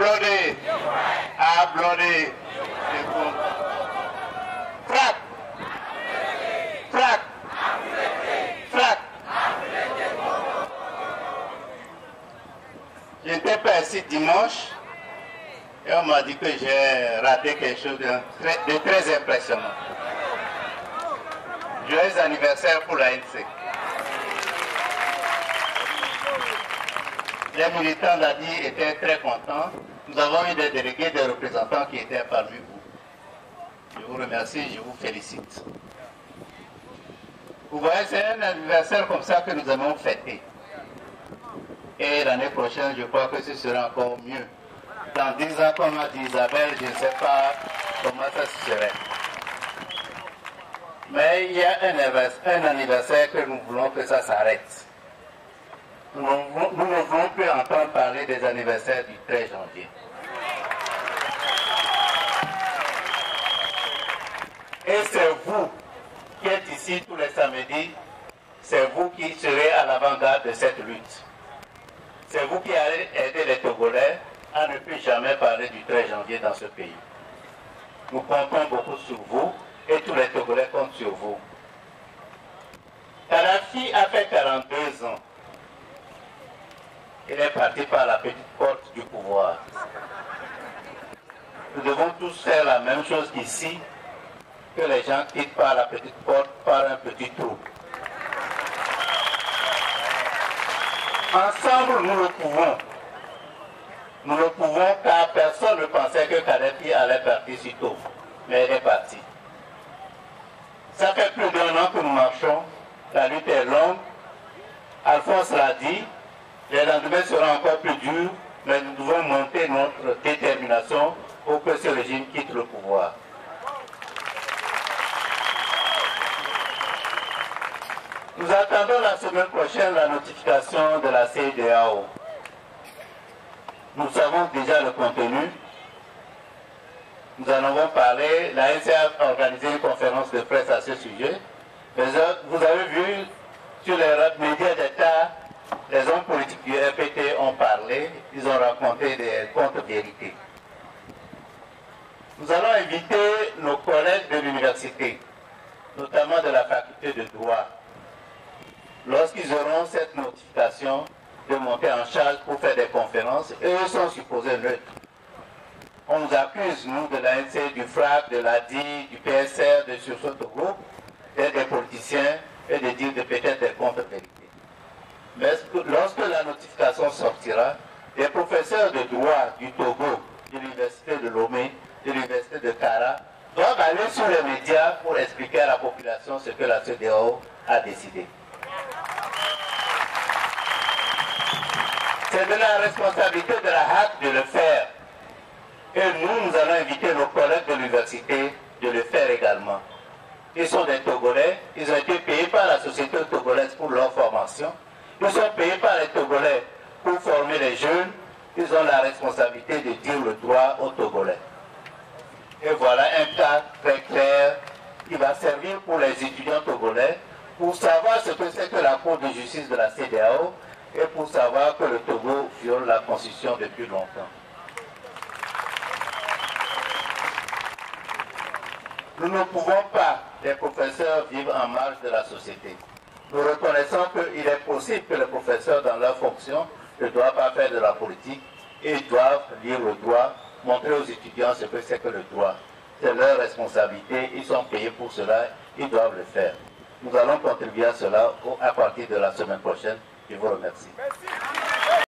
Applaudez. Applaudez. Frappe. Frappe. Frappe. Je n'étais pas ici dimanche et on m'a dit que j'ai raté quelque chose de très impressionnant. Joyeux anniversaire pour l'ANC. Les militants d'Adi étaient très contents. Nous avons eu des délégués, des représentants qui étaient parmi vous. Je vous remercie, je vous félicite. Vous voyez, c'est un anniversaire comme ça que nous avons fêté. Et l'année prochaine, je crois que ce sera encore mieux. Dans 10 ans, comme a dit Isabelle, je ne sais pas comment ça se serait. Mais il y a un anniversaire que nous voulons que ça s'arrête. Nous ne voulons plus entendre parler des anniversaires du 13 janvier. Et c'est vous qui êtes ici tous les samedis, c'est vous qui serez à l'avant-garde de cette lutte. C'est vous qui allez aider les Togolais à ne plus jamais parler du 13 janvier dans ce pays. Nous comptons beaucoup sur vous et tous les Togolais comptent sur vous. Kadhafi a fait 42 ans. Il est parti par la petite porte du pouvoir. Nous devons tous faire la même chose ici, que les gens quittent par la petite porte, par un petit trou. Ensemble, nous le pouvons. Nous le pouvons car personne ne pensait que Kadhafi allait partir si tôt. Mais il est parti. Ça fait plus d'un an que nous marchons. La lutte est longue. Alphonse l'a dit. Les lendemains seront encore plus durs, mais nous devons monter notre détermination pour que ce régime quitte le pouvoir. Nous attendons la semaine prochaine la notification de la CEDEAO. Nous savons déjà le contenu. Nous en avons parlé. La ANC a organisé une conférence de presse à ce sujet. Mais vous avez vu sur les médias d'État, les hommes politiques du RPT ont parlé, ils ont raconté des contre-vérités. Nous allons inviter nos collègues de l'université, notamment de la faculté de droit, lorsqu'ils auront cette notification, de monter en charge pour faire des conférences, et eux sont supposés neutres. On nous accuse, nous, de l'ANC, du FRAC, de l'ADI, du PSR, de sur ce groupe, d'être des politiciens et de dire peut-être des contre-vérités. Mais lorsque la notification sortira, les professeurs de droit du Togo, de l'université de Lomé, de l'université de Kara, doivent aller sur les médias pour expliquer à la population ce que la CEDEAO a décidé. C'est de la responsabilité de la HAC de le faire. Et nous allons inviter nos collègues de l'université de le faire également. Ils sont des Togolais, ils ont été payés par la société togolaise pour leur formation. Ils sont payés par les Togolais pour former les jeunes. Ils ont la responsabilité de dire le droit aux Togolais. Et voilà un cas très clair qui va servir pour les étudiants togolais pour savoir ce que c'est que la Cour de justice de la CEDEAO et pour savoir que le Togo viole la Constitution depuis longtemps. Nous ne pouvons pas, les professeurs, vivre en marge de la société. Nous reconnaissons qu'il est possible que les professeurs, dans leur fonction, ne doivent pas faire de la politique et doivent lire le droit, montrer aux étudiants ce que c'est que le droit. C'est leur responsabilité, ils sont payés pour cela, ils doivent le faire. Nous allons contribuer à cela à partir de la semaine prochaine. Je vous remercie. Merci.